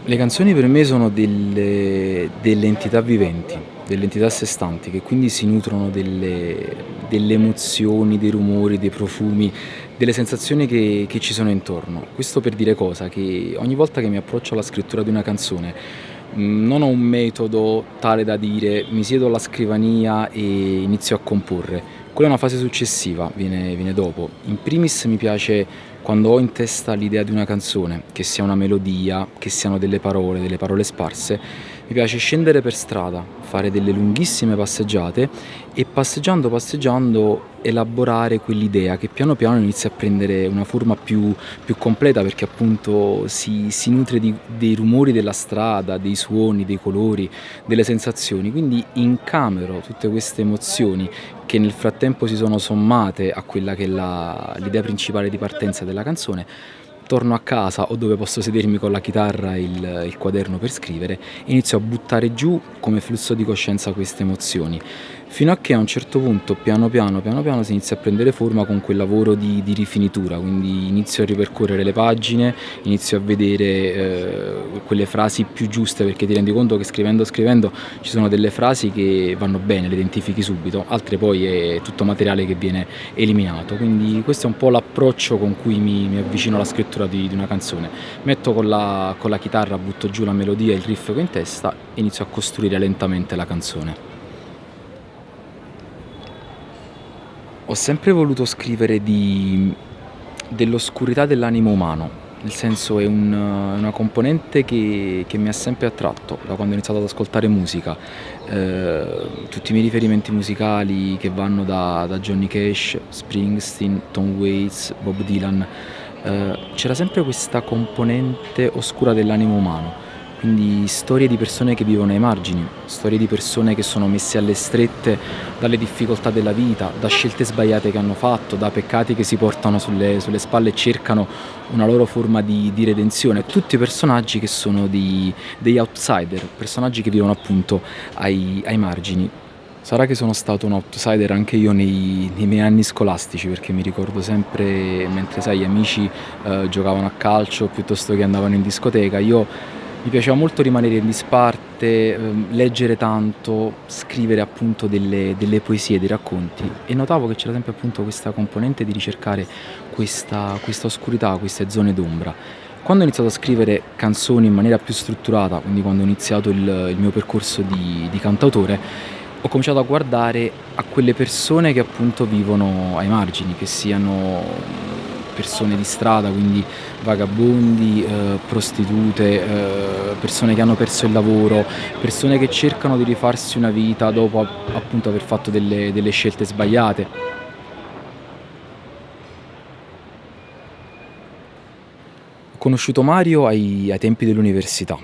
Le canzoni per me sono delle entità viventi, delle entità a sé stanti, che quindi si nutrono delle emozioni, dei rumori, dei profumi, delle sensazioni che ci sono intorno. Questo per dire cosa? Che ogni volta che mi approccio alla scrittura di una canzone, non ho un metodo tale da dire mi siedo alla scrivania e inizio a comporre. Quella è una fase successiva, viene dopo. In primis mi piace quando ho in testa l'idea di una canzone, che sia una melodia, che siano delle parole sparse, mi piace scendere per strada, fare delle lunghissime passeggiate e passeggiando elaborare quell'idea che piano piano inizia a prendere una forma più completa perché appunto si nutre dei rumori della strada, dei suoni, dei colori, delle sensazioni. Quindi incamero tutte queste emozioni che nel frattempo si sono sommate a quella che è l'idea principale di partenza della canzone, torno a casa o dove posso sedermi con la chitarra e il quaderno per scrivere e inizio a buttare giù come flusso di coscienza queste emozioni, fino a che a un certo punto piano piano si inizia a prendere forma con quel lavoro di rifinitura, quindi inizio a ripercorrere le pagine, inizio a vedere quelle frasi più giuste perché ti rendi conto che scrivendo ci sono delle frasi che vanno bene, le identifichi subito, altre poi è tutto materiale che viene eliminato, quindi questo è un po' l'approccio con cui mi avvicino alla scrittura di una canzone. Metto con la chitarra, butto giù la melodia, il riff che ho in testa e inizio a costruire lentamente la canzone. Ho sempre voluto scrivere dell'oscurità dell'animo umano, nel senso è una componente che mi ha sempre attratto da quando ho iniziato ad ascoltare musica. Tutti i miei riferimenti musicali che vanno da Johnny Cash, Springsteen, Tom Waits, Bob Dylan, c'era sempre questa componente oscura dell'animo umano. Quindi storie di persone che vivono ai margini, storie di persone che sono messe alle strette dalle difficoltà della vita, da scelte sbagliate che hanno fatto, da peccati che si portano sulle spalle e cercano una loro forma di redenzione. Tutti personaggi che sono degli outsider, personaggi che vivono appunto ai margini. Sarà che sono stato un outsider anche io nei miei anni scolastici, perché mi ricordo sempre mentre, sai, gli amici giocavano a calcio piuttosto che andavano in discoteca, mi piaceva molto rimanere in disparte, leggere tanto, scrivere appunto delle poesie, dei racconti e notavo che c'era sempre appunto questa componente di ricercare questa oscurità, queste zone d'ombra. Quando ho iniziato a scrivere canzoni in maniera più strutturata, quindi quando ho iniziato il mio percorso di cantautore, ho cominciato a guardare a quelle persone che appunto vivono ai margini, che siano persone di strada, quindi vagabondi, prostitute, persone che hanno perso il lavoro, persone che cercano di rifarsi una vita dopo appunto aver fatto delle scelte sbagliate. Ho conosciuto Mario ai tempi dell'università.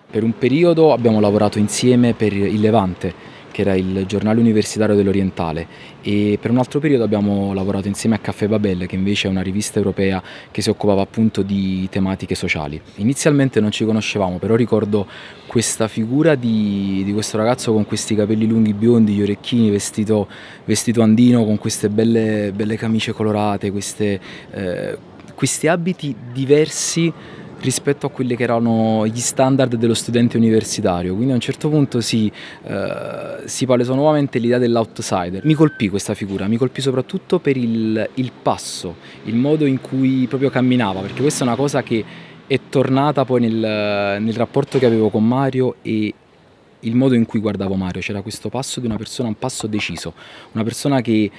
Per un periodo abbiamo lavorato insieme per Il Levante, che era il giornale universitario dell'Orientale, e per un altro periodo abbiamo lavorato insieme a Caffè Babel, che invece è una rivista europea che si occupava appunto di tematiche sociali. Inizialmente non ci conoscevamo, però ricordo questa figura di questo ragazzo con questi capelli lunghi biondi, gli orecchini, vestito andino, con queste belle camicie colorate, questi abiti diversi rispetto a quelli che erano gli standard dello studente universitario. Quindi a un certo punto si palesò nuovamente l'idea dell'outsider. Mi colpì questa figura, mi colpì soprattutto per il passo, il modo in cui proprio camminava, perché questa è una cosa che è tornata poi nel rapporto che avevo con Mario e il modo in cui guardavo Mario. C'era questo passo di una persona, un passo deciso, una persona che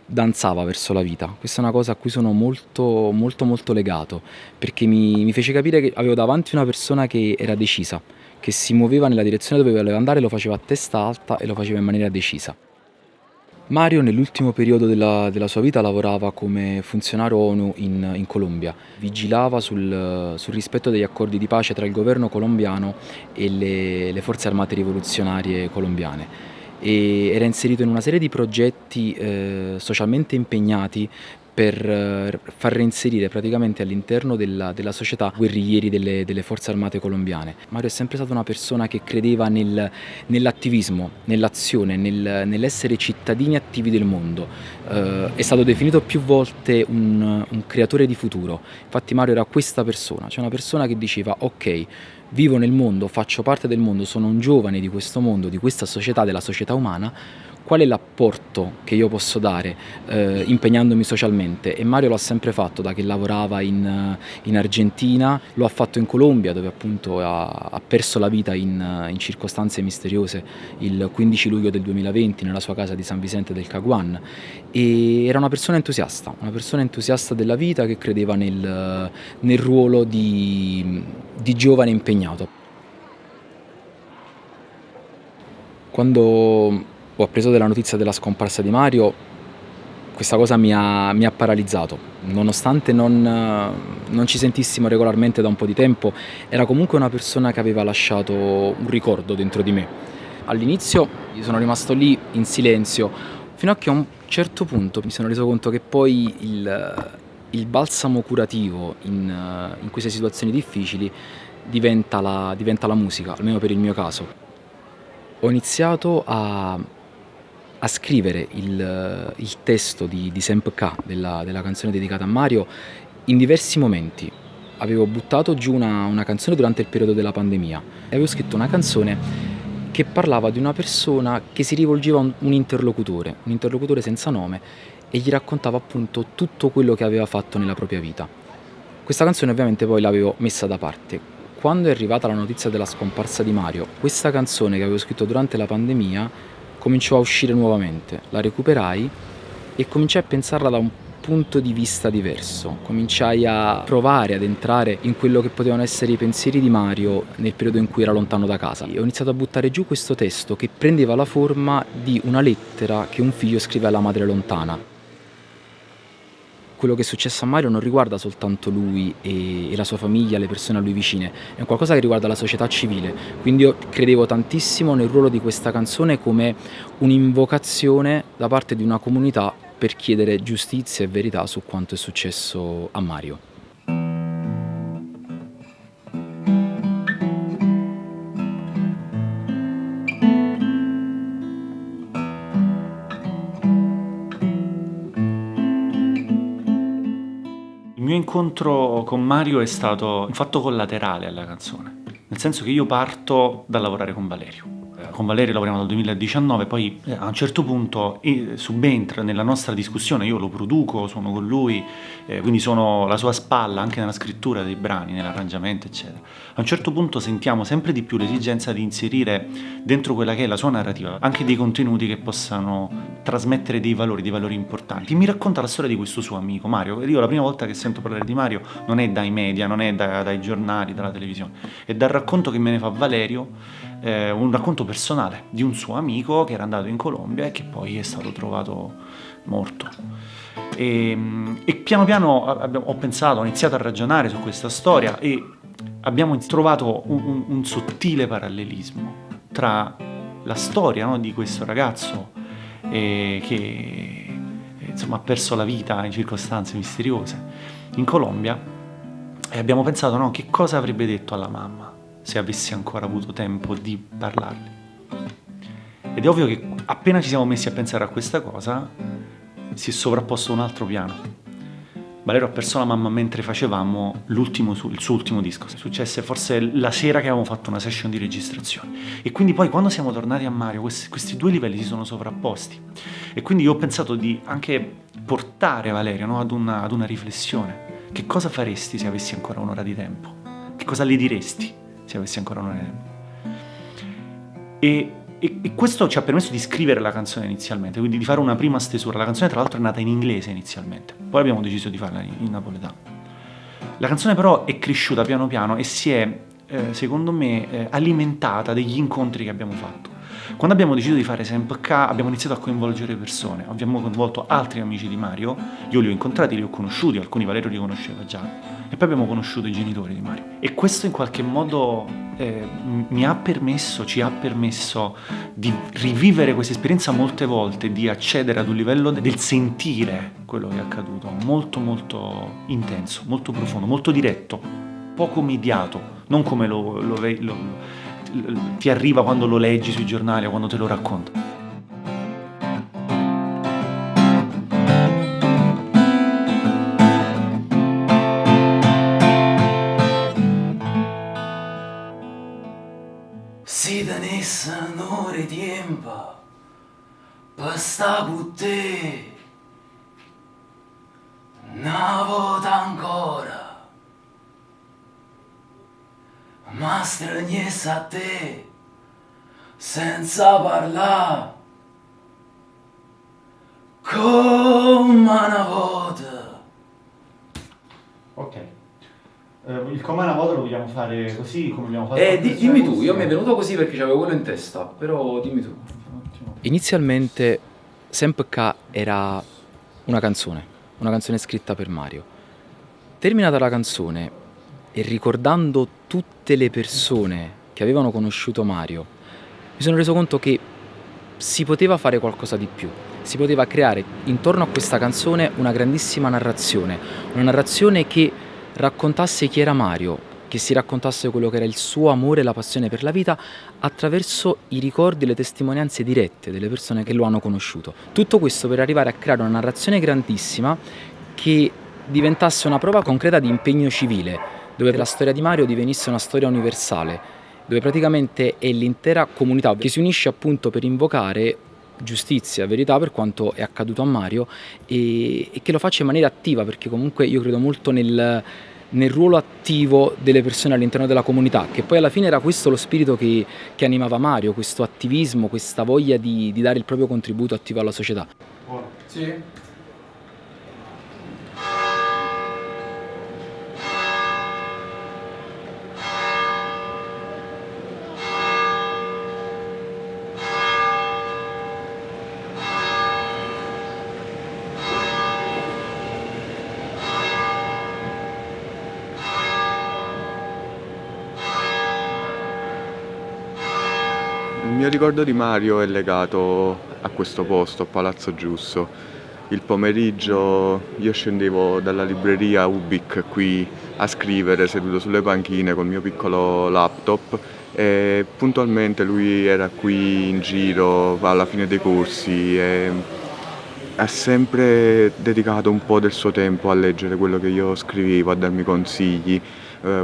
danzava verso la vita. Questa è una cosa a cui sono molto legato, perché mi fece capire che avevo davanti una persona che era decisa, che si muoveva nella direzione dove voleva andare, lo faceva a testa alta e lo faceva in maniera decisa. Mario nell'ultimo periodo della sua vita lavorava come funzionario ONU in Colombia, vigilava sul rispetto degli accordi di pace tra il governo colombiano e le forze armate rivoluzionarie colombiane e era inserito in una serie di progetti socialmente impegnati per far reinserire praticamente all'interno della società guerriglieri delle forze armate colombiane. Mario è sempre stato una persona che credeva nell'attivismo, nell'azione, nell'essere cittadini attivi del mondo. È stato definito più volte un creatore di futuro. Infatti Mario era questa persona, cioè una persona che diceva ok, vivo nel mondo, faccio parte del mondo, sono un giovane di questo mondo, di questa società, della società umana. Qual è l'apporto che io posso dare impegnandomi socialmente? E Mario l'ha sempre fatto da che lavorava in Argentina, lo ha fatto in Colombia dove appunto ha perso la vita in circostanze misteriose il 15 luglio del 2020 nella sua casa di San Vicente del Caguán, e era una persona entusiasta della vita che credeva nel ruolo di giovane impegnato. Quando ho appreso della notizia della scomparsa di Mario, questa cosa mi ha paralizzato. Nonostante non ci sentissimo regolarmente da un po' di tempo, era comunque una persona che aveva lasciato un ricordo dentro di me. All'inizio io sono rimasto lì in silenzio, fino a che a un certo punto mi sono reso conto che poi il balsamo curativo in queste situazioni difficili diventa la musica, almeno per il mio caso. Ho iniziato a scrivere il testo di Semp K, della canzone dedicata a Mario, in diversi momenti. Avevo buttato giù una canzone durante il periodo della pandemia e avevo scritto una canzone che parlava di una persona che si rivolgeva a un interlocutore senza nome, e gli raccontava appunto tutto quello che aveva fatto nella propria vita. Questa canzone ovviamente poi l'avevo messa da parte. Quando è arrivata la notizia della scomparsa di Mario, questa canzone che avevo scritto durante la pandemia cominciò a uscire nuovamente. La recuperai e cominciai a pensarla da un punto di vista diverso. Cominciai a provare ad entrare in quello che potevano essere i pensieri di Mario nel periodo in cui era lontano da casa. Ho iniziato a buttare giù questo testo che prendeva la forma di una lettera che un figlio scrive alla madre lontana. Quello che è successo a Mario non riguarda soltanto lui e la sua famiglia, le persone a lui vicine, è un qualcosa che riguarda la società civile. Quindi io credevo tantissimo nel ruolo di questa canzone come un'invocazione da parte di una comunità per chiedere giustizia e verità su quanto è successo a Mario. Il mio incontro con Mario è stato un fatto collaterale alla canzone, nel senso che io parto da lavorare con Valerio. Con Valerio lavoriamo dal 2019, poi a un certo punto subentra nella nostra discussione, io lo produco, suono con lui, quindi sono la sua spalla anche nella scrittura dei brani, nell'arrangiamento eccetera. A un certo punto sentiamo sempre di più l'esigenza di inserire dentro quella che è la sua narrativa anche dei contenuti che possano trasmettere dei valori importanti. Mi racconta la storia di questo suo amico Mario. Io la prima volta che sento parlare di Mario non è dai media, non è dai giornali, dalla televisione, è dal racconto che me ne fa Valerio, un racconto personale di un suo amico che era andato in Colombia e che poi è stato trovato morto. E piano piano ho pensato, ho iniziato a ragionare su questa storia e abbiamo trovato un sottile parallelismo tra la storia, no, di questo ragazzo che insomma ha perso la vita in circostanze misteriose in Colombia, e abbiamo pensato, no, che cosa avrebbe detto alla mamma se avessi ancora avuto tempo di parlarle. Ed è ovvio che appena ci siamo messi a pensare a questa cosa si è sovrapposto un altro piano. Valerio ha perso la mamma mentre facevamo il suo ultimo disco. Successe forse la sera che avevamo fatto una session di registrazione. E quindi poi quando siamo tornati a Mario questi due livelli si sono sovrapposti. E quindi io ho pensato di anche portare Valerio, no, ad una riflessione. Che cosa faresti se avessi ancora un'ora di tempo? Che cosa le diresti se avessi ancora un'ora di tempo? E questo ci ha permesso di scrivere la canzone inizialmente, quindi di fare una prima stesura. La canzone tra l'altro è nata in inglese inizialmente, poi abbiamo deciso di farla in napoletano. La canzone però è cresciuta piano piano e si è, secondo me, alimentata degli incontri che abbiamo fatto. Quando abbiamo deciso di fare SEMPK abbiamo iniziato a coinvolgere persone, abbiamo coinvolto altri amici di Mario, io li ho incontrati, li ho conosciuti, alcuni Valerio li conosceva già, e poi abbiamo conosciuto i genitori di Mario. E questo in qualche modo ci ha permesso di rivivere questa esperienza molte volte, di accedere ad un livello del sentire quello che è accaduto, molto molto intenso, molto profondo, molto diretto, poco mediato, non come ti arriva quando lo leggi sui giornali o quando te lo racconta. Si tenesse un'ora di tempo per sta con te una volta ancora, ma straniesse a te senza parlare come una volta. Ok. Il come una volta lo vogliamo fare così, come abbiamo fatto? Dimmi tu, io mi è venuto così perché c'avevo quello in testa, però dimmi tu. Inizialmente SEMPK era una canzone scritta per Mario. Terminata la canzone e ricordando tutte le persone che avevano conosciuto Mario, mi sono reso conto che si poteva fare qualcosa di più. Si poteva creare intorno a questa canzone una grandissima narrazione, una narrazione che raccontasse chi era Mario, che si raccontasse quello che era il suo amore e la passione per la vita attraverso i ricordi e le testimonianze dirette delle persone che lo hanno conosciuto. Tutto questo per arrivare a creare una narrazione grandissima che diventasse una prova concreta di impegno civile, dove la storia di Mario divenisse una storia universale, dove praticamente è l'intera comunità che si unisce appunto per invocare giustizia, verità per quanto è accaduto a Mario e che lo faccia in maniera attiva, perché comunque io credo molto nel ruolo attivo delle persone all'interno della comunità, che poi alla fine era questo lo spirito che animava Mario, questo attivismo, questa voglia di dare il proprio contributo attivo alla società. Sì. Il mio ricordo di Mario è legato a questo posto, a Palazzo Giusto. Il pomeriggio io scendevo dalla libreria Ubic qui a scrivere seduto sulle panchine col mio piccolo laptop e puntualmente lui era qui in giro alla fine dei corsi e ha sempre dedicato un po' del suo tempo a leggere quello che io scrivevo, a darmi consigli.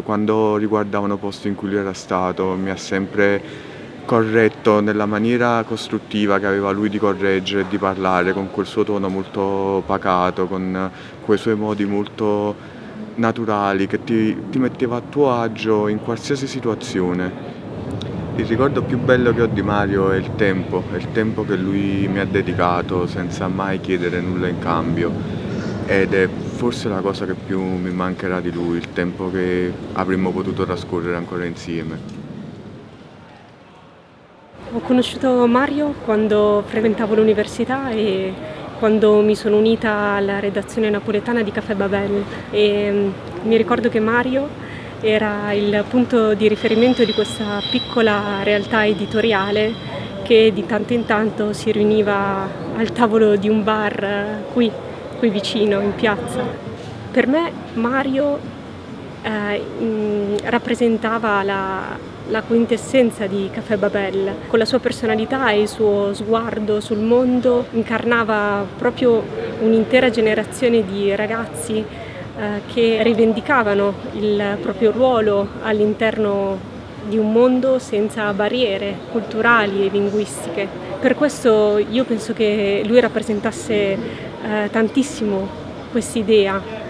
Quando riguardavano posti in cui lui era stato mi ha sempre corretto nella maniera costruttiva che aveva lui di correggere e di parlare, con quel suo tono molto pacato, con quei suoi modi molto naturali che ti metteva a tuo agio in qualsiasi situazione. Il ricordo più bello che ho di Mario è il tempo che lui mi ha dedicato senza mai chiedere nulla in cambio ed è forse la cosa che più mi mancherà di lui, il tempo che avremmo potuto trascorrere ancora insieme. Ho conosciuto Mario quando frequentavo l'università e quando mi sono unita alla redazione napoletana di Caffè Babel e mi ricordo che Mario era il punto di riferimento di questa piccola realtà editoriale che di tanto in tanto si riuniva al tavolo di un bar qui vicino in piazza. Per me Mario rappresentava la quintessenza di Caffè Babel. Con la sua personalità e il suo sguardo sul mondo incarnava proprio un'intera generazione di ragazzi che rivendicavano il proprio ruolo all'interno di un mondo senza barriere culturali e linguistiche. Per questo io penso che lui rappresentasse tantissimo quest'idea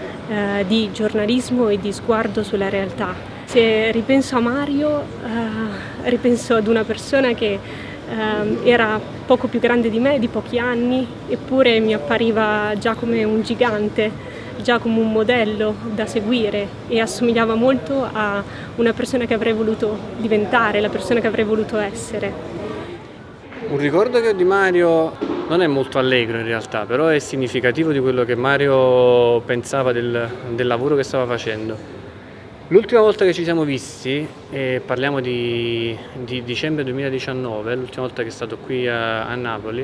di giornalismo e di sguardo sulla realtà. Se ripenso a Mario, ripenso ad una persona che era poco più grande di me, di pochi anni, eppure mi appariva già come un gigante, già come un modello da seguire e assomigliava molto a una persona che avrei voluto diventare, la persona che avrei voluto essere. Un ricordo che ho di Mario non è molto allegro in realtà, però è significativo di quello che Mario pensava del lavoro che stava facendo. L'ultima volta che ci siamo visti, e parliamo di dicembre 2019, l'ultima volta che è stato qui a Napoli,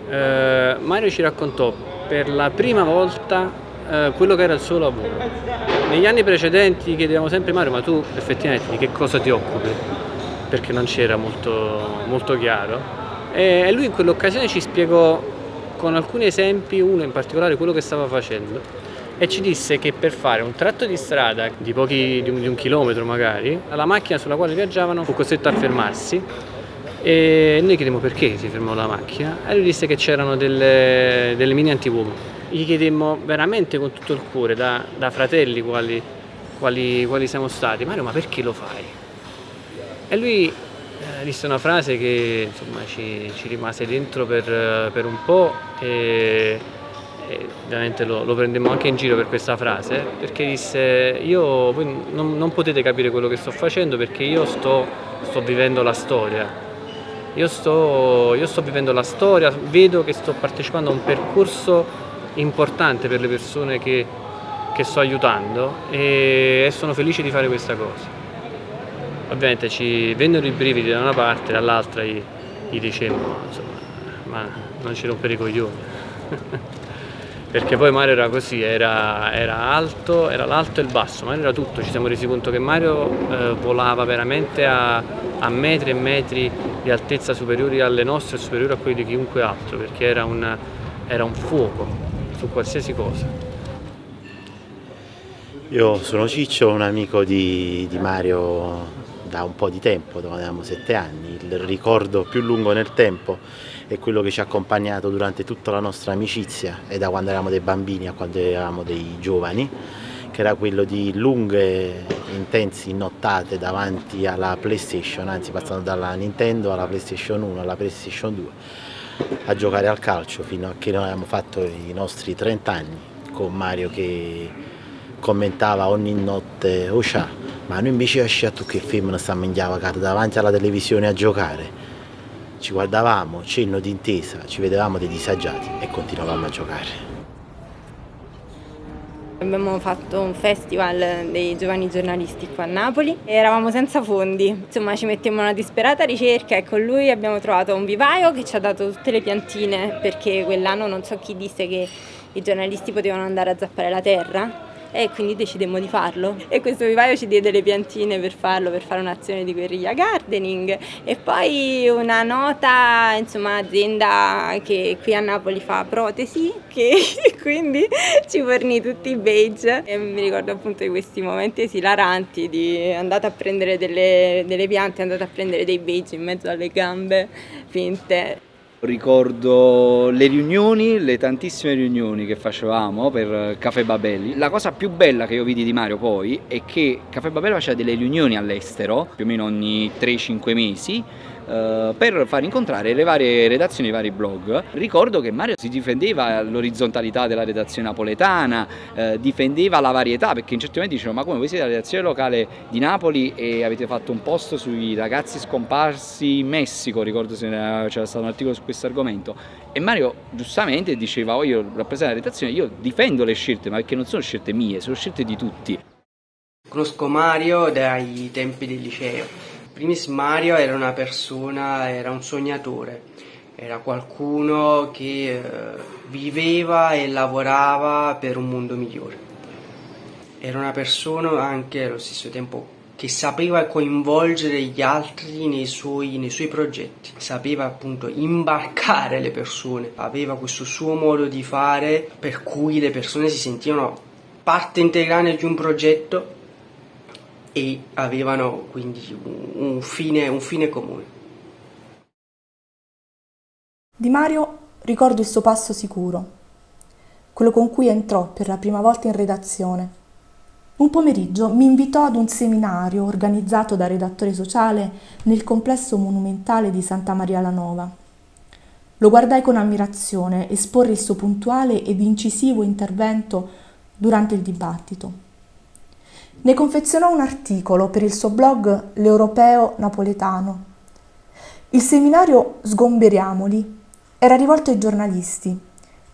Mario ci raccontò per la prima volta quello che era il suo lavoro. Negli anni precedenti chiedevamo sempre: Mario, ma tu effettivamente di che cosa ti occupi? Perché non c'era molto chiaro. E lui in quell'occasione ci spiegò con alcuni esempi, uno in particolare quello che stava facendo, e ci disse che per fare un tratto di strada di un chilometro magari, la macchina sulla quale viaggiavano fu costretta a fermarsi, e noi chiedemmo perché si fermò la macchina, e lui disse che c'erano delle mine antiuomo. Gli chiedemmo veramente con tutto il cuore, da fratelli quali siamo stati: Mario, ma perché lo fai? E lui disse una frase che insomma ci rimase dentro per un po', e veramente lo prendemmo anche in giro per questa frase, perché disse: voi non potete capire quello che sto facendo, perché io sto vivendo la storia, io sto vivendo la storia, vedo che sto partecipando a un percorso importante per le persone che sto aiutando, e sono felice di fare questa cosa. Ovviamente ci vennero i brividi da una parte, dall'altra gli dicemmo, insomma, ma non ci rompere i coglioni. Perché poi Mario era così, era alto, era l'alto e il basso, Mario era tutto. Ci siamo resi conto che Mario volava veramente a metri e metri di altezza superiori alle nostre e superiori a quelli di chiunque altro, perché era un fuoco su qualsiasi cosa. Io sono Ciccio, un amico di Mario da un po' di tempo, da quando avevamo 7 anni. Il ricordo più lungo nel tempo è quello che ci ha accompagnato durante tutta la nostra amicizia, e da quando eravamo dei bambini a quando eravamo dei giovani, che era quello di lunghe, intense nottate davanti alla PlayStation, anzi passando dalla Nintendo alla PlayStation 1 alla PlayStation 2, a giocare al calcio fino a che noi abbiamo fatto i nostri 30 anni, con Mario che commentava ogni notte: Oscia, ma noi invece a tu che film stiamo in chiavacata davanti alla televisione a giocare. Ci guardavamo, cenno d'intesa, ci vedevamo dei disagiati e continuavamo a giocare. Abbiamo fatto un festival dei giovani giornalisti qua a Napoli e eravamo senza fondi, insomma ci mettemmo una disperata ricerca, e con lui abbiamo trovato un vivaio che ci ha dato tutte le piantine, perché quell'anno non so chi disse che i giornalisti potevano andare a zappare la terra, e quindi decidemmo di farlo, e questo vivaio ci diede le piantine per farlo, per fare un'azione di guerriglia gardening. E poi una nota, insomma, azienda che qui a Napoli fa protesi, che quindi ci fornì tutti i badge, e mi ricordo appunto di questi momenti esilaranti di andate a prendere delle piante, andate a prendere dei badge in mezzo alle gambe finte. Ricordo le riunioni, le tantissime riunioni che facevamo per Caffè Babelli. La cosa più bella che io vidi di Mario poi è che Caffè Babelli faceva delle riunioni all'estero, più o meno ogni 3-5 mesi, per far incontrare le varie redazioni, i vari blog. Ricordo che Mario si difendeva l'orizzontalità della redazione napoletana, difendeva la varietà, perché in certi momenti dicevano: ma come, voi siete la redazione locale di Napoli e avete fatto un post sui ragazzi scomparsi in Messico, ricordo se c'era stato un articolo su questo argomento, e Mario giustamente diceva: io rappresento la redazione, io difendo le scelte, ma perché non sono scelte mie, sono scelte di tutti. Conosco Mario dai tempi del liceo. Primis Mario era una persona, era un sognatore, era qualcuno che viveva e lavorava per un mondo migliore. Era una persona anche allo stesso tempo che sapeva coinvolgere gli altri nei suoi progetti, sapeva appunto imbarcare le persone, aveva questo suo modo di fare per cui le persone si sentivano parte integrante di un progetto e avevano quindi un fine comune. Di Mario ricordo il suo passo sicuro, quello con cui entrò per la prima volta in redazione. Un pomeriggio mi invitò ad un seminario organizzato da redattore sociale nel complesso monumentale di Santa Maria la Nova. Lo guardai con ammirazione esporre il suo puntuale ed incisivo intervento durante il dibattito. Ne confezionò un articolo per il suo blog L'Europeo Napoletano. Il seminario Sgomberiamoli era rivolto ai giornalisti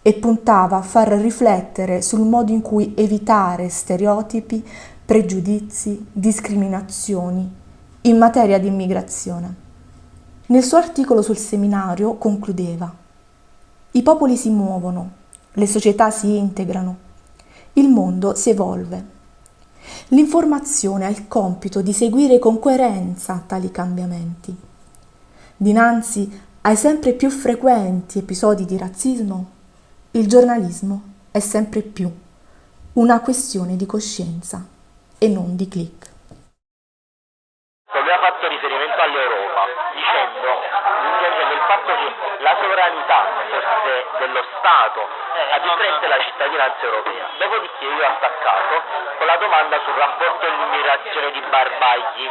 e puntava a far riflettere sul modo in cui evitare stereotipi, pregiudizi, discriminazioni in materia di immigrazione. Nel suo articolo sul seminario concludeva: i popoli si muovono, le società si integrano, il mondo si evolve. L'informazione ha il compito di seguire con coerenza tali cambiamenti. Dinanzi ai sempre più frequenti episodi di razzismo, il giornalismo è sempre più una questione di coscienza e non di click. Lui ha fatto riferimento all'Europa dicendo il fatto che la sovranità fosse dello Stato a differenza della cittadinanza europea. Dopodiché io ho attaccato con la domanda sul rapporto dell'immigrazione di Barbagli,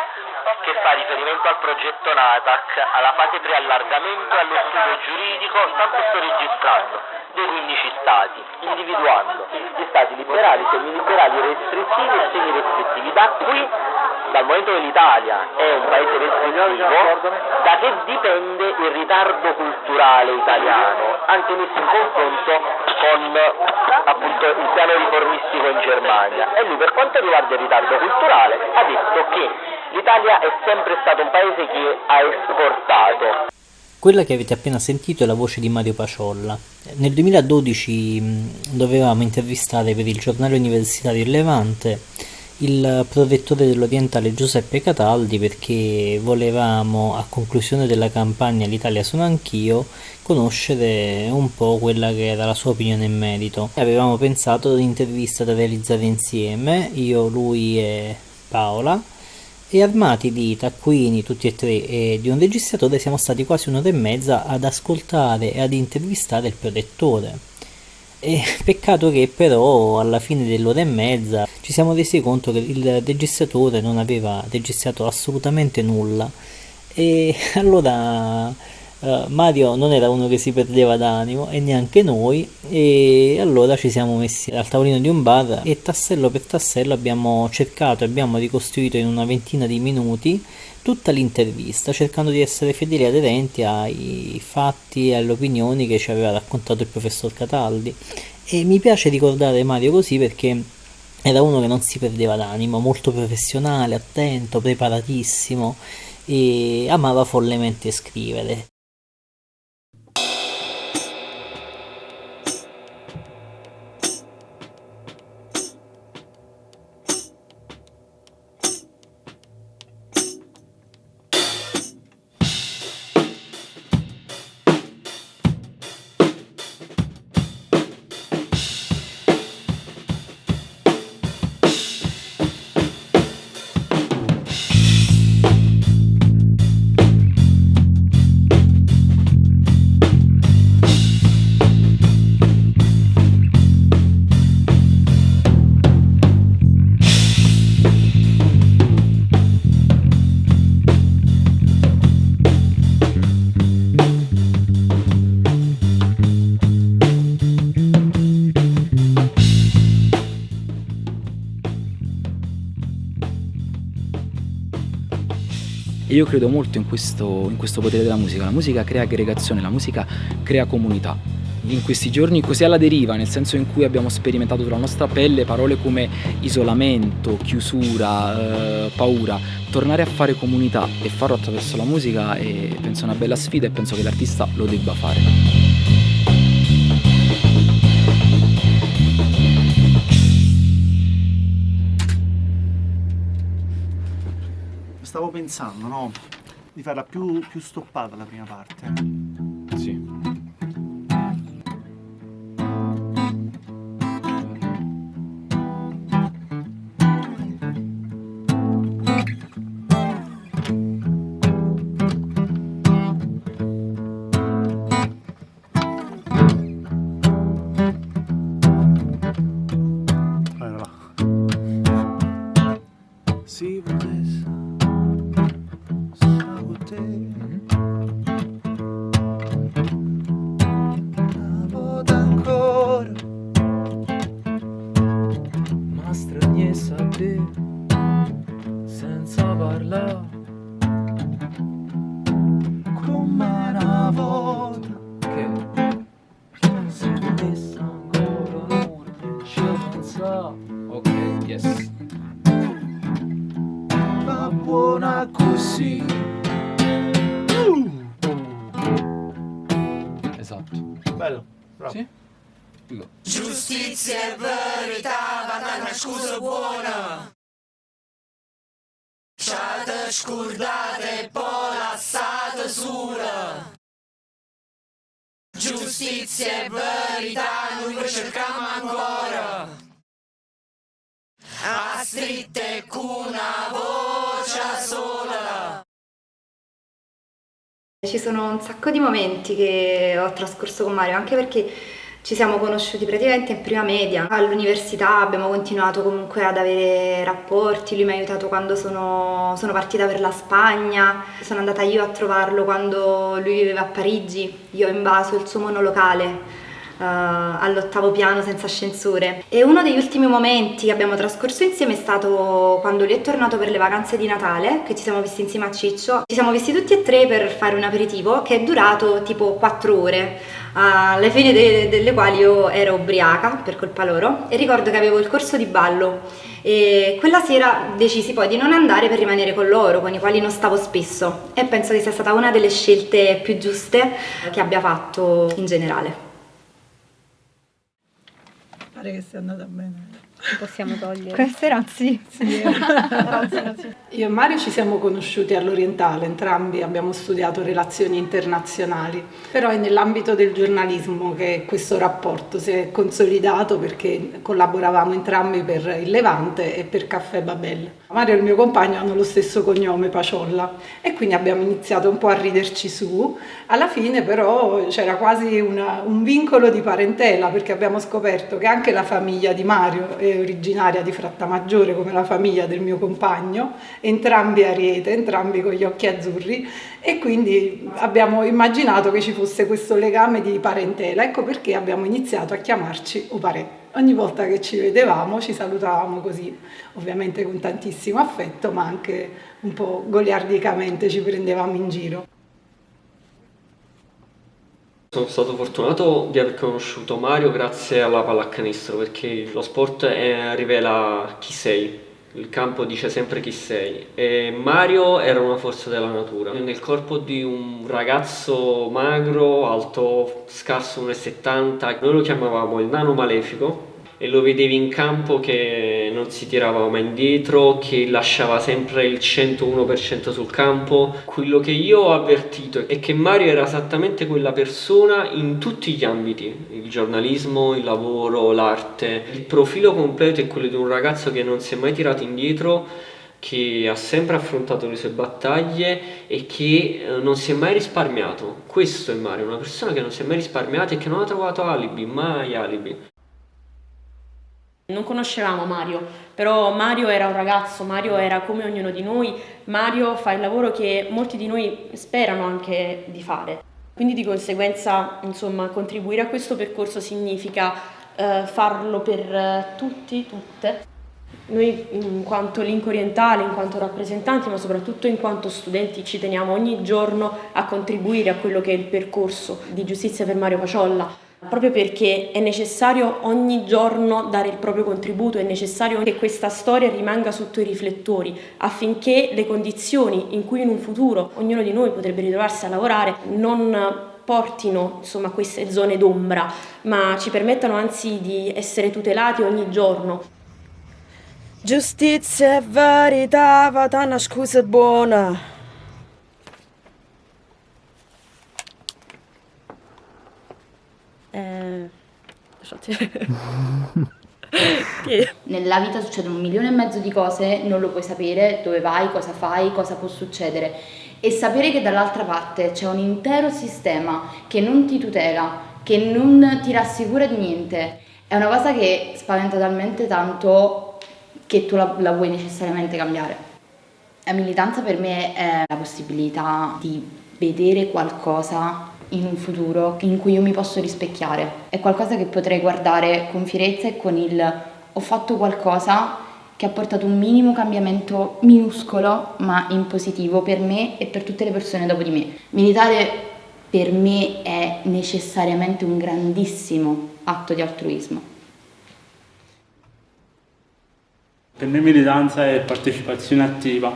che fa riferimento al progetto NATAC, alla fase pre-allargamento e allo studio giuridico. Tanto sto registrando dei 15 stati, individuando gli stati liberali, semiliberali, restrittivi e semirestrittivi. Da qui, dal momento che l'Italia è un paese restrittivo, da che dipende il ritardo culturale italiano, anche messo in confronto con appunto il piano riformistico in Germania. E lui, per quanto riguarda il ritardo culturale, ha detto che l'Italia è sempre stato un paese che ha esportato. Quella che avete appena sentito è la voce di Mario Paciolla. Nel 2012 dovevamo intervistare per il giornale universitario Il Levante il prorettore dell'Orientale Giuseppe Cataldi, perché volevamo, a conclusione della campagna L'Italia sono anch'io, conoscere un po' quella che era la sua opinione in merito. Avevamo pensato ad un'intervista da realizzare insieme, io, lui e Paola, e armati di taccuini tutti e tre e di un registratore siamo stati quasi un'ora e mezza ad ascoltare e ad intervistare il prorettore. E peccato che però alla fine dell'ora e mezza ci siamo resi conto che il registratore non aveva registrato assolutamente nulla, e allora Mario non era uno che si perdeva d'animo e neanche noi, e allora ci siamo messi al tavolino di un bar e tassello per tassello abbiamo cercato e abbiamo ricostruito in una ventina di minuti tutta l'intervista, cercando di essere fedeli e aderenti ai fatti e alle opinioni che ci aveva raccontato il professor Cataldi. E mi piace ricordare Mario così perché era uno che non si perdeva d'animo, molto professionale, attento, preparatissimo, e amava follemente scrivere. E io credo molto in questo potere della musica. La musica crea aggregazione, la musica crea comunità. In questi giorni così alla deriva, nel senso in cui abbiamo sperimentato sulla nostra pelle parole come isolamento, chiusura, paura, tornare a fare comunità e farlo attraverso la musica è, penso, una bella sfida, e penso che l'artista lo debba fare. Stavo pensando, no? Di farla più stoppata la prima parte. Sì. Si potesse ancora, ma straniessa a te, senza parlare, come buona così. Esatto. Bello, bravo. Sì? Giustizia e verità, va da una scusa buona. Sciate scordate e poi lassate sola. Giustizia e verità, noi vi cerchiamo ancora. A stritte con una voce sola. Ci sono un sacco di momenti che ho trascorso con Mario, anche perché ci siamo conosciuti praticamente in prima media. All'università abbiamo continuato comunque ad avere rapporti, lui mi ha aiutato quando sono partita per la Spagna, sono andata io a trovarlo quando lui viveva a Parigi, io ho invaso il suo monolocale all'8° piano senza ascensore. E uno degli ultimi momenti che abbiamo trascorso insieme è stato quando lui è tornato per le vacanze di Natale, che ci siamo visti insieme a Ciccio. Ci siamo visti tutti e tre per fare un aperitivo che è durato tipo 4 ore, alle fine delle quali io ero ubriaca per colpa loro, e ricordo che avevo il corso di ballo e quella sera decisi poi di non andare per rimanere con loro, con i quali non stavo spesso, e penso che sia stata una delle scelte più giuste che abbia fatto in generale. Pare che sia andata bene. Possiamo togliere. Questa era sì. Io e Mario ci siamo conosciuti all'Orientale, entrambi abbiamo studiato relazioni internazionali, però è nell'ambito del giornalismo che questo rapporto si è consolidato, perché collaboravamo entrambi per il Levante e per Caffè Babel. Mario e il mio compagno hanno lo stesso cognome, Paciolla, e quindi abbiamo iniziato un po' a riderci su. Alla fine però c'era quasi un vincolo di parentela, perché abbiamo scoperto che anche la famiglia di Mario è originaria di Frattamaggiore, come la famiglia del mio compagno, entrambi ariete, entrambi con gli occhi azzurri, e quindi abbiamo immaginato che ci fosse questo legame di parentela. Ecco perché abbiamo iniziato a chiamarci Uparè. Ogni volta che ci vedevamo ci salutavamo così, ovviamente con tantissimo affetto, ma anche un po' goliardicamente ci prendevamo in giro. Sono stato fortunato di aver conosciuto Mario grazie alla pallacanestro, perché lo sport rivela chi sei, il campo dice sempre chi sei, e Mario era una forza della natura. Nel corpo di un ragazzo magro, alto, scarso 1,70 m, noi lo chiamavamo il nano malefico, e lo vedevi in campo che non si tirava mai indietro, che lasciava sempre il 101% sul campo. Quello che io ho avvertito è che Mario era esattamente quella persona in tutti gli ambiti, il giornalismo, il lavoro, l'arte. Il profilo completo è quello di un ragazzo che non si è mai tirato indietro, che ha sempre affrontato le sue battaglie e che non si è mai risparmiato. Questo è Mario, una persona che non si è mai risparmiata e che non ha trovato alibi, mai alibi. Non conoscevamo Mario, però Mario era un ragazzo, Mario era come ognuno di noi, Mario fa il lavoro che molti di noi sperano anche di fare. Quindi di conseguenza, insomma, contribuire a questo percorso significa farlo per tutti, tutte. Noi in quanto Link Orientale, in quanto rappresentanti, ma soprattutto in quanto studenti, ci teniamo ogni giorno a contribuire a quello che è il percorso di giustizia per Mario Paciolla. Proprio perché è necessario ogni giorno dare il proprio contributo, è necessario che questa storia rimanga sotto i riflettori affinché le condizioni in cui in un futuro ognuno di noi potrebbe ritrovarsi a lavorare non portino, insomma, a queste zone d'ombra, ma ci permettano anzi di essere tutelati ogni giorno. Giustizia e verità, va da una scusa buona. Nella vita succedono 1,5 milioni di cose, non lo puoi sapere, dove vai, cosa fai, cosa può succedere, e sapere che dall'altra parte c'è un intero sistema che non ti tutela, che non ti rassicura di niente, è una cosa che spaventa talmente tanto che tu la vuoi necessariamente cambiare. La militanza per me è la possibilità di vedere qualcosa in un futuro in cui io mi posso rispecchiare. È qualcosa che potrei guardare con fierezza e con ho fatto qualcosa che ha portato un minimo cambiamento minuscolo, ma in positivo per me e per tutte le persone dopo di me. Militare per me è necessariamente un grandissimo atto di altruismo. Per me militanza è partecipazione attiva,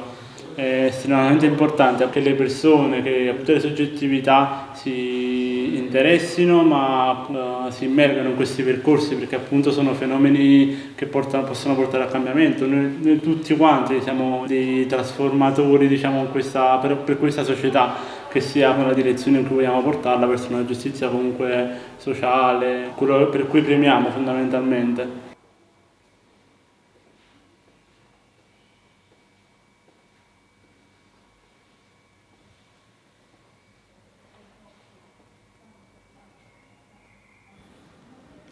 è estremamente importante che le persone, che tutte le soggettività si interessino ma si immergano in questi percorsi, perché appunto sono fenomeni che possono portare a cambiamento. Noi tutti quanti siamo dei trasformatori, diciamo, per questa società, che sia nella direzione in cui vogliamo portarla, verso una giustizia comunque sociale, quello per cui premiamo fondamentalmente.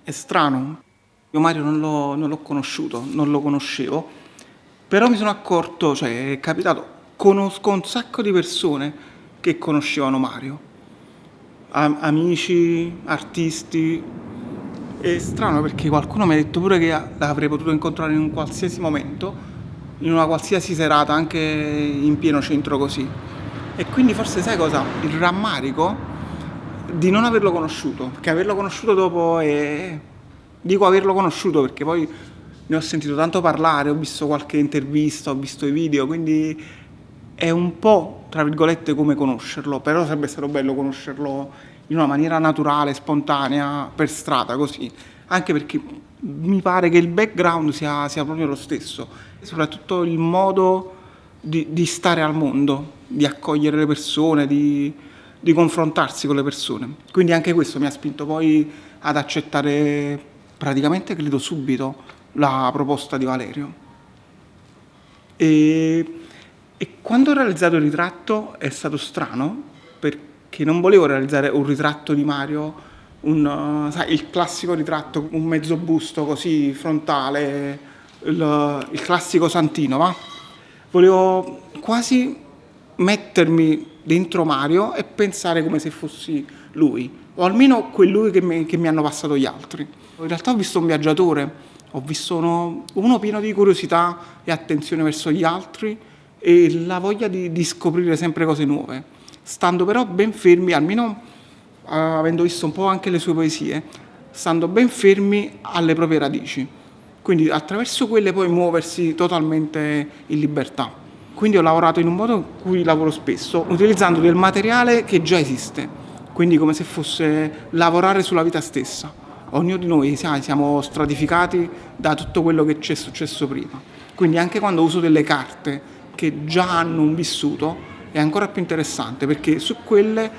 È strano, io Mario non l'ho conosciuto, non lo conoscevo, però mi sono accorto, cioè è capitato, conosco un sacco di persone che conoscevano Mario, amici, artisti. È strano perché qualcuno mi ha detto pure che l'avrei potuto incontrare in un qualsiasi momento, in una qualsiasi serata, anche in pieno centro così. E quindi forse sai cosa? Il rammarico di non averlo conosciuto, perché averlo conosciuto dopo dico averlo conosciuto perché poi ne ho sentito tanto parlare, ho visto qualche intervista, ho visto i video, quindi è un po', tra virgolette, come conoscerlo, però sarebbe stato bello conoscerlo in una maniera naturale, spontanea, per strada, così, anche perché mi pare che il background sia proprio lo stesso, soprattutto il modo di stare al mondo, di accogliere le persone, di confrontarsi con le persone. Quindi anche questo mi ha spinto poi ad accettare praticamente, credo subito, la proposta di Valerio. E quando ho realizzato il ritratto è stato strano, perché non volevo realizzare un ritratto di Mario, sai, il classico ritratto, un mezzo busto così frontale, il classico santino, va? Volevo quasi mettermi dentro Mario e pensare come se fossi lui, o almeno quel lui che mi hanno passato gli altri. In realtà ho visto un viaggiatore, ho visto uno pieno di curiosità e attenzione verso gli altri e la voglia di scoprire sempre cose nuove, stando però ben fermi, almeno avendo visto un po' anche le sue poesie, stando ben fermi alle proprie radici, quindi attraverso quelle poi muoversi totalmente in libertà. Quindi ho lavorato in un modo in cui lavoro spesso, utilizzando del materiale che già esiste, quindi come se fosse lavorare sulla vita stessa. Ognuno di noi siamo stratificati da tutto quello che ci è successo prima. Quindi anche quando uso delle carte che già hanno un vissuto è ancora più interessante, perché su quelle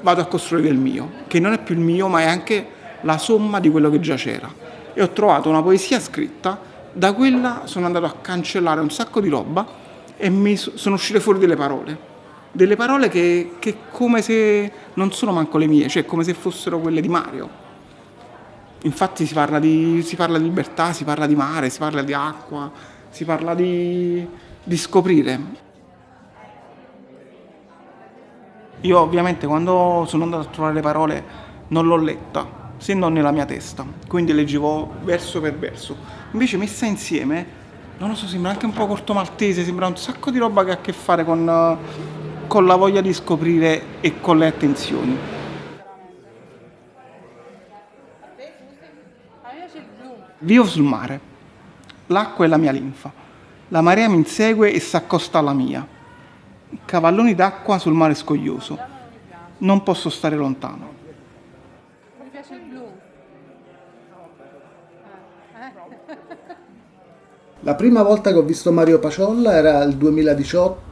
vado a costruire del mio, che non è più il mio ma è anche la somma di quello che già c'era. E ho trovato una poesia scritta, da quella sono andato a cancellare un sacco di roba e mi sono uscite fuori delle parole che come se non sono manco le mie, cioè come se fossero quelle di Mario. Infatti si parla di libertà, si parla di mare, si parla di acqua, si parla di scoprire. Io ovviamente quando sono andato a trovare le parole non l'ho letta, se non nella mia testa, quindi leggevo verso per verso. Invece messa insieme, non lo so, sembra anche un po' corto maltese, sembra un sacco di roba che ha a che fare con la voglia di scoprire e con le attenzioni. Vivo sul mare, l'acqua è la mia linfa, la marea mi insegue e s'accosta alla mia. Cavalloni d'acqua sul mare scoglioso, non posso stare lontano. Mi piace il blu. La prima volta che ho visto Mario Paciolla era il 2018,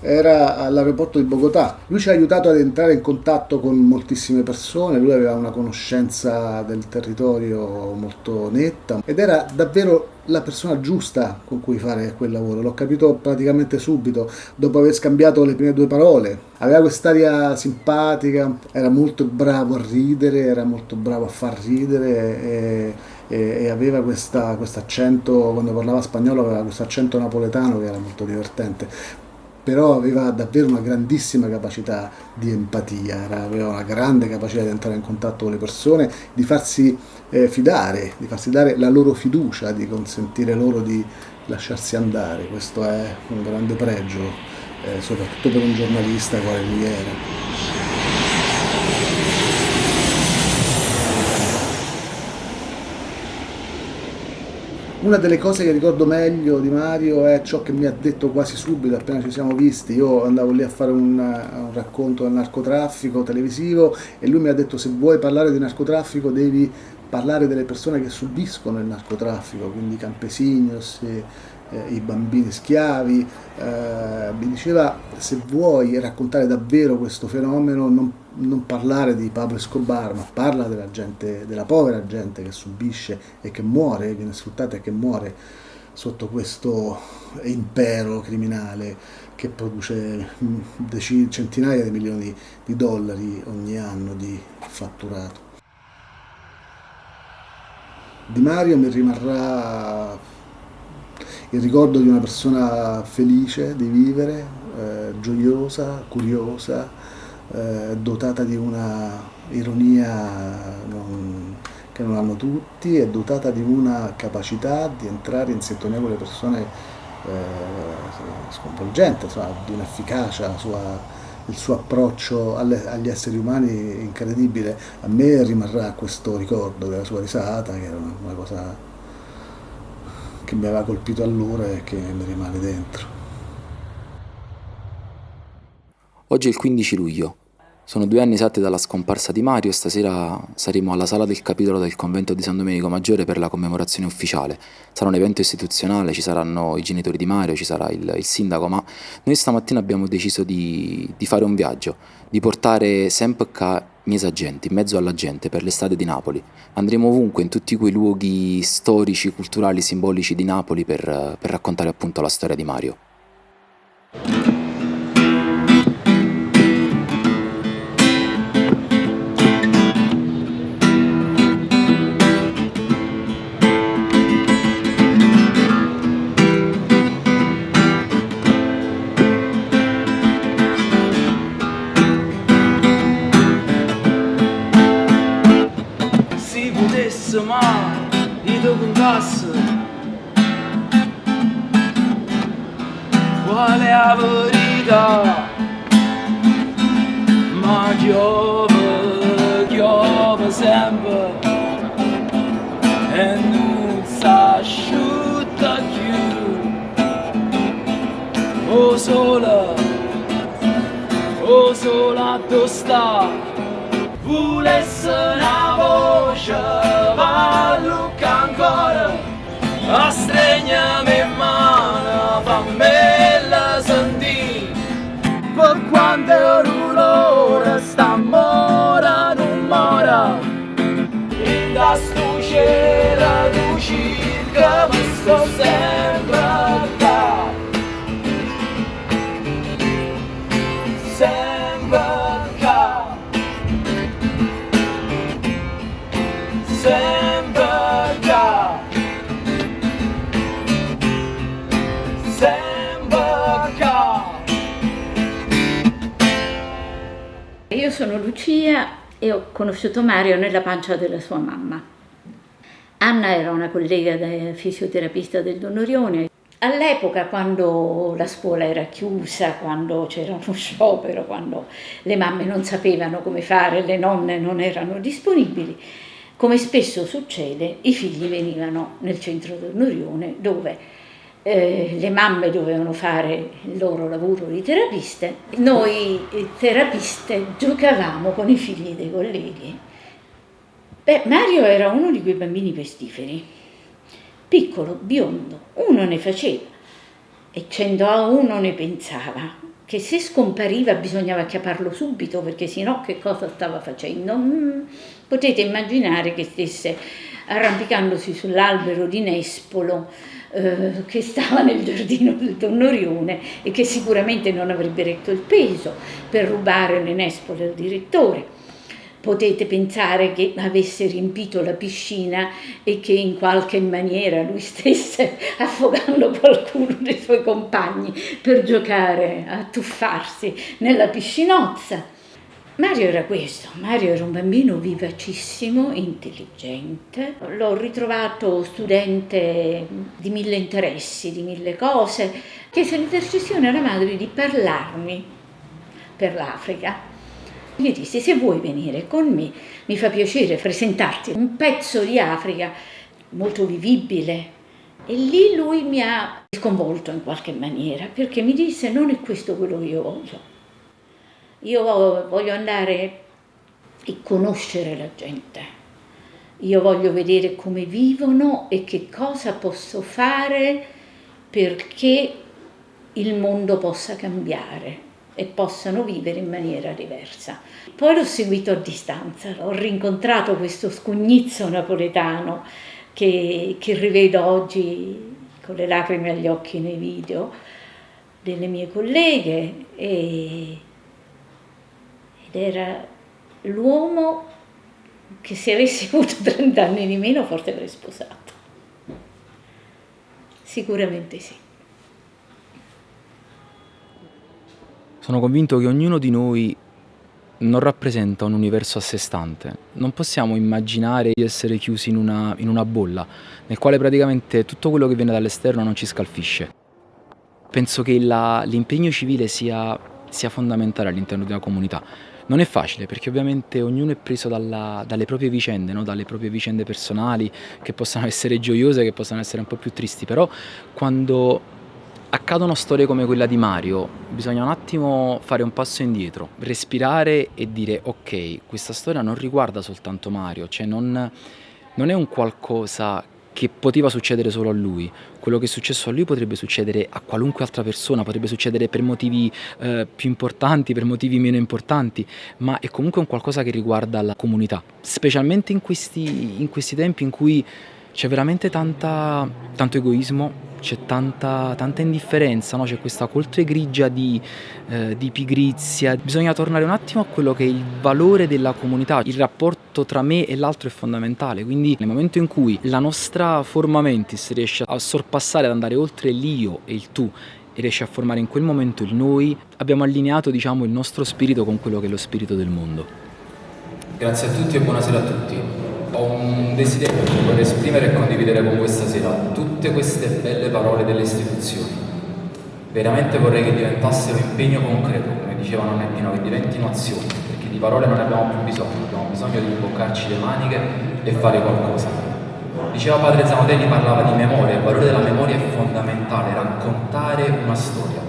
era all'aeroporto di Bogotà. Lui ci ha aiutato ad entrare in contatto con moltissime persone, lui aveva una conoscenza del territorio molto netta ed era davvero la persona giusta con cui fare quel lavoro. L'ho capito praticamente subito, dopo aver scambiato le prime due parole. Aveva quest'aria simpatica, era molto bravo a ridere, era molto bravo a far ridere e aveva questo accento, quando parlava spagnolo aveva questo accento napoletano che era molto divertente, però aveva davvero una grandissima capacità di empatia, aveva una grande capacità di entrare in contatto con le persone, di farsi fidare, di farsi dare la loro fiducia, di consentire loro di lasciarsi andare. Questo è un grande pregio, soprattutto per un giornalista quale lui era. Una delle cose che ricordo meglio di Mario è ciò che mi ha detto quasi subito appena ci siamo visti. Io andavo lì a fare un racconto del narcotraffico televisivo e lui mi ha detto: se vuoi parlare di narcotraffico devi parlare delle persone che subiscono il narcotraffico, quindi i campesinos, i bambini schiavi. Mi diceva: se vuoi raccontare davvero questo fenomeno non parlare di Pablo Escobar, ma parla della gente, della povera gente che subisce e che muore, viene sfruttata e che muore sotto questo impero criminale che produce centinaia di milioni di dollari ogni anno di fatturato. Di Mario mi rimarrà il ricordo di una persona felice di vivere, gioiosa, curiosa, dotata di una ironia che non hanno tutti, e dotata di una capacità di entrare in sintonia con le persone sconvolgente, di un'efficacia, il suo approccio agli esseri umani incredibile. A me rimarrà questo ricordo della sua risata, che era una cosa che mi aveva colpito allora e che mi rimane dentro. Oggi è il 15 luglio. Sono 2 anni esatti dalla scomparsa di Mario e stasera saremo alla sala del capitolo del convento di San Domenico Maggiore per la commemorazione ufficiale. Sarà un evento istituzionale, ci saranno i genitori di Mario, ci sarà il sindaco, ma noi stamattina abbiamo deciso di fare un viaggio, di portare Sempca Miesa Gente, in mezzo alla gente, per le strade di Napoli. Andremo ovunque, in tutti quei luoghi storici, culturali, simbolici di Napoli per raccontare appunto la storia di Mario. Qual è la verità? Ma piove sempre e non si asciutta più. O sole dove sta? Volesse una voce, va lucca ancora, a stregnami in mano, fammela sentire, per quante l'ora sta mora, non mora, in da sto cielo tu circa, ma sto sempre qua, sempre qua. Sempre qua, sempre qua. Io sono Lucia e ho conosciuto Mario nella pancia della sua mamma. Anna era una collega fisioterapista del Don Orione. All'epoca, quando la scuola era chiusa, quando c'era uno sciopero, quando le mamme non sapevano come fare, le nonne non erano disponibili, come spesso succede, i figli venivano nel centro del Norione, dove le mamme dovevano fare il loro lavoro di terapiste. Noi terapiste giocavamo con i figli dei colleghi. Mario era uno di quei bambini pestiferi, piccolo, biondo, uno ne faceva e 100 a 1 ne pensava, che se scompariva bisognava acchiapparlo subito, perché sennò che cosa stava facendo? Potete immaginare che stesse arrampicandosi sull'albero di Nespolo che stava nel giardino del Don Orione e che sicuramente non avrebbe retto il peso per rubare le nespole al direttore. Potete pensare che avesse riempito la piscina e che in qualche maniera lui stesse affogando qualcuno dei suoi compagni per giocare a tuffarsi nella piscinozza. Mario era questo, Mario era un bambino vivacissimo, intelligente. L'ho ritrovato studente di 1000 interessi, di 1000 cose. Chiese l'intercessione alla madre di parlarmi per l'Africa. Gli dissi: se vuoi venire con me, mi fa piacere presentarti un pezzo di Africa molto vivibile, E lì lui mi ha sconvolto in qualche maniera, perché mi disse: non è questo quello che io voglio. Io voglio andare e conoscere la gente. Io voglio vedere come vivono e che cosa posso fare perché il mondo possa cambiare e possano vivere in maniera diversa. Poi l'ho seguito a distanza, ho rincontrato questo scugnizzo napoletano che rivedo oggi con le lacrime agli occhi nei video delle mie colleghe, ed era l'uomo che, se avessi avuto 30 anni di meno, forse avrei sposato. Sicuramente sì. Sono convinto che ognuno di noi non rappresenta un universo a sé stante. Non possiamo immaginare di essere chiusi in una bolla, nel quale praticamente tutto quello che viene dall'esterno non ci scalfisce. Penso che l'impegno civile sia fondamentale all'interno di una comunità. Non è facile, perché ovviamente ognuno è preso dalle proprie vicende, no? Dalle proprie vicende personali, che possano essere gioiose, che possano essere un po' più tristi, però quando accadono storie come quella di Mario, bisogna un attimo fare un passo indietro, respirare e dire: ok, questa storia non riguarda soltanto Mario, cioè non è un qualcosa che poteva succedere solo a lui. Quello che è successo a lui potrebbe succedere a qualunque altra persona, potrebbe succedere per motivi più importanti, per motivi meno importanti, ma è comunque un qualcosa che riguarda la comunità, specialmente in questi tempi in cui c'è veramente tanto egoismo, c'è tanta indifferenza, no? C'è questa coltre grigia di pigrizia. Bisogna tornare un attimo a quello che è il valore della comunità. Il rapporto tra me e l'altro è fondamentale, quindi nel momento in cui la nostra forma mentis riesce a sorpassare, ad andare oltre l'io e il tu, e riesce a formare in quel momento il noi, abbiamo allineato, diciamo, il nostro spirito con quello che è lo spirito del mondo. Grazie a tutti e buonasera a tutti. Ho un desiderio che vorrei esprimere e condividere con questa sera tutte queste belle parole delle istituzioni. Veramente vorrei che diventassero impegno concreto, come diceva nonna Pino, che diventino azioni, perché di parole non ne abbiamo più bisogno, abbiamo bisogno di imboccarci le maniche e fare qualcosa. Diceva padre Zanotelli, parlava di memoria, il valore della memoria è fondamentale, raccontare una storia.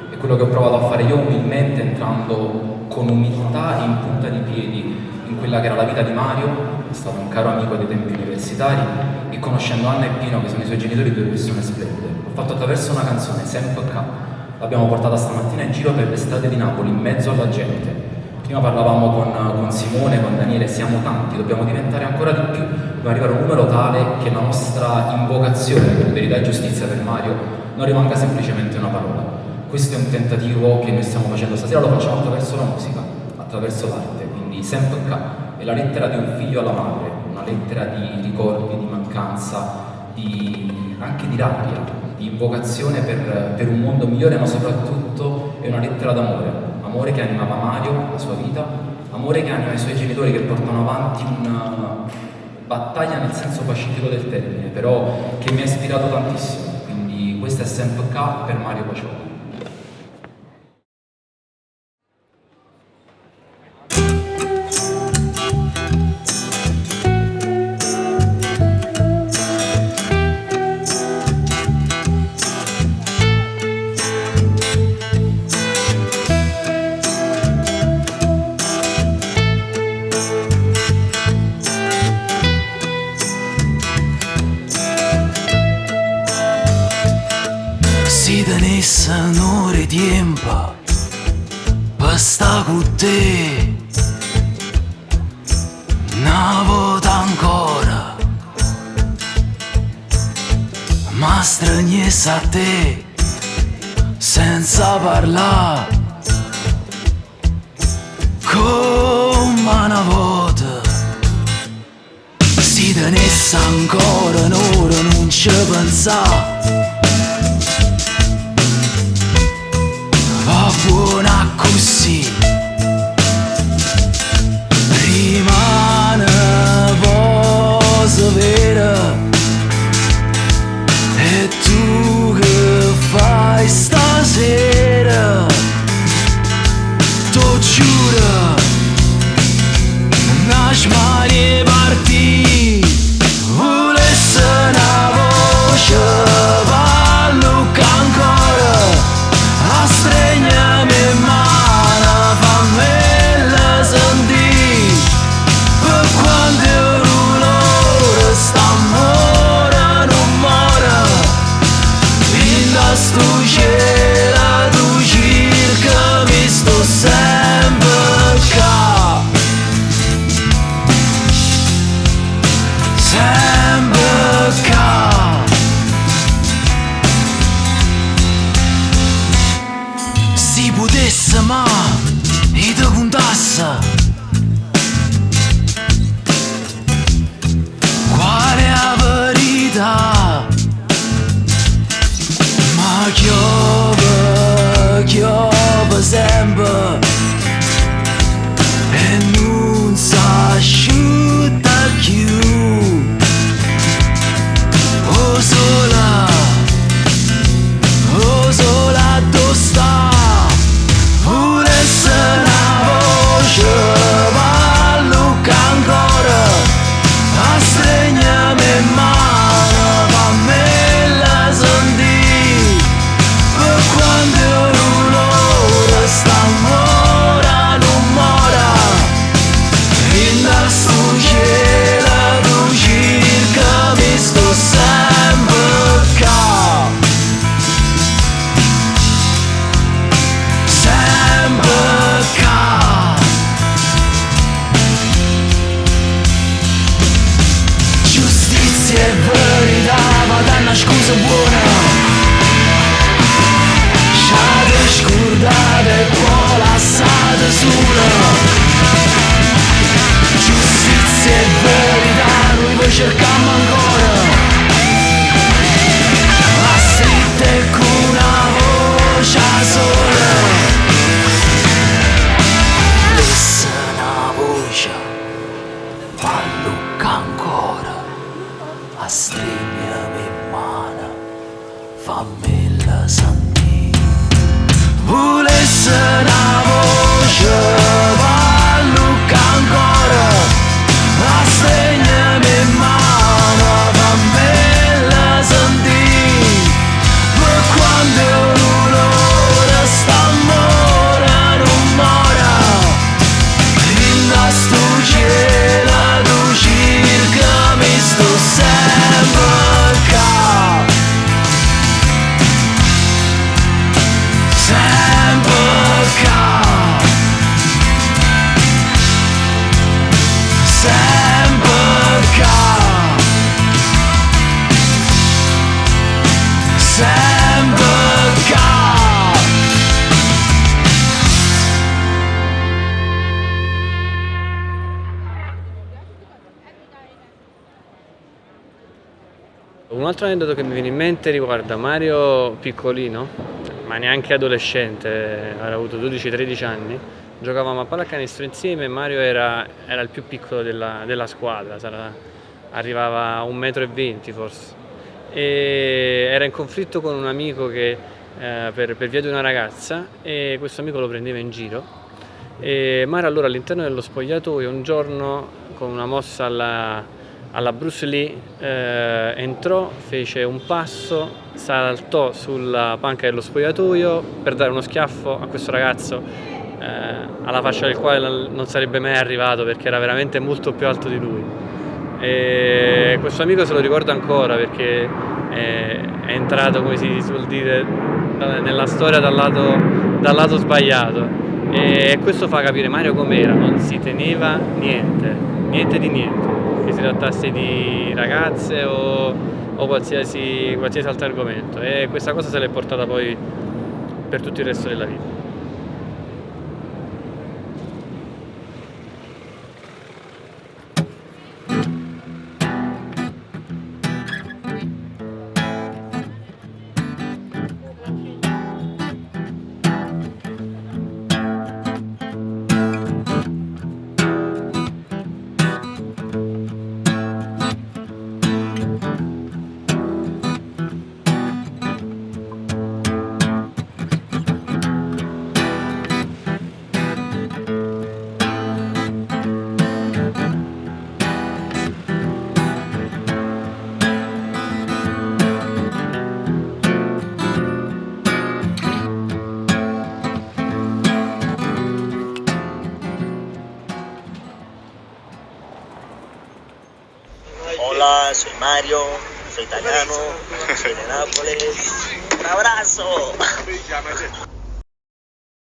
È quello che ho provato a fare io umilmente, entrando con umiltà in punta di piedi in quella che era la vita di Mario. È stato un caro amico dei tempi universitari, e conoscendo Anna e Pino, che sono i suoi genitori, due persone splendide. Ho fatto attraverso una canzone, Sempre K, l'abbiamo portata stamattina in giro per le strade di Napoli, in mezzo alla gente. Prima parlavamo con Simone, con Daniele: siamo tanti, dobbiamo diventare ancora di più, dobbiamo arrivare a un numero tale che la nostra invocazione per verità e giustizia per Mario non rimanga semplicemente una parola. Questo è un tentativo che noi stiamo facendo stasera, lo facciamo attraverso la musica, attraverso l'arte, quindi Sempre K. È la lettera di un figlio alla madre, una lettera di ricordi, di mancanza, anche di rabbia, di invocazione per un mondo migliore, ma soprattutto è una lettera d'amore. Amore che animava Mario, la sua vita, amore che anima i suoi genitori, che portano avanti una battaglia nel senso pacifico del termine, però che mi ha ispirato tantissimo. Quindi questa è Sempre K per Mario Paciolla. Un'ora di tempo per sta con te, una volta ancora, ma straniessa a te, senza parlare, come una volta. Si tenesse ancora un'ora, non ci pensare, buona così, rimane cosa vera. E tu che fai stasera? T'ho giuro, lasciami partire, volesse una voce potesse ma e te contasse qual è la verità, ma chiove sempre e non si asciutta più. Oh sola dove sta, volesse una voce ma lucca ancora, a stregnami in mano, fammela sentire, per quando l'ora sta mora, non mora, in da sto cielo tu cercami, sto sempre qua, sempre qua. Giustizia e verità, ma danno scusa buona, sciate scordate e poi lasciate sola. Giustizia e verità, noi vi cerchiamo ancora, ma strette con una voce sola. Lessa una voce, fa lucca ancora, a stregnami in mano, fammela sentire. Volesse una voce, fa lucca ancora, a stregnami in mano, fammela sentire, per quando l'ora sta mora, non mora, in da sto cielo tu cercami, sto sempre qua, sempre qua, sempre qua, sempre qua. Un altro aneddoto che mi viene in mente riguarda Mario piccolino, ma neanche adolescente, avrà avuto 12-13 anni. Giocavamo a pallacanestro insieme e Mario era il più piccolo della squadra, arrivava a 1,20 m forse. E era in conflitto con un amico che, per via di una ragazza, e questo amico lo prendeva in giro. E Mario allora all'interno dello spogliatoio un giorno, con una mossa alla Bruce Lee, entrò, fece un passo, saltò sulla panca dello spogliatoio per dare uno schiaffo a questo ragazzo, alla faccia del quale non sarebbe mai arrivato perché era veramente molto più alto di lui. E questo amico se lo ricorda ancora perché è entrato, come si suol dire, nella storia dal lato sbagliato, e questo fa capire Mario com'era, non si teneva niente di niente, che si trattasse di ragazze o qualsiasi altro argomento, e questa cosa se l'è portata poi per tutto il resto della vita. Hola, soy Mario, soy italiano, soy de Nápoles. Un abrazo.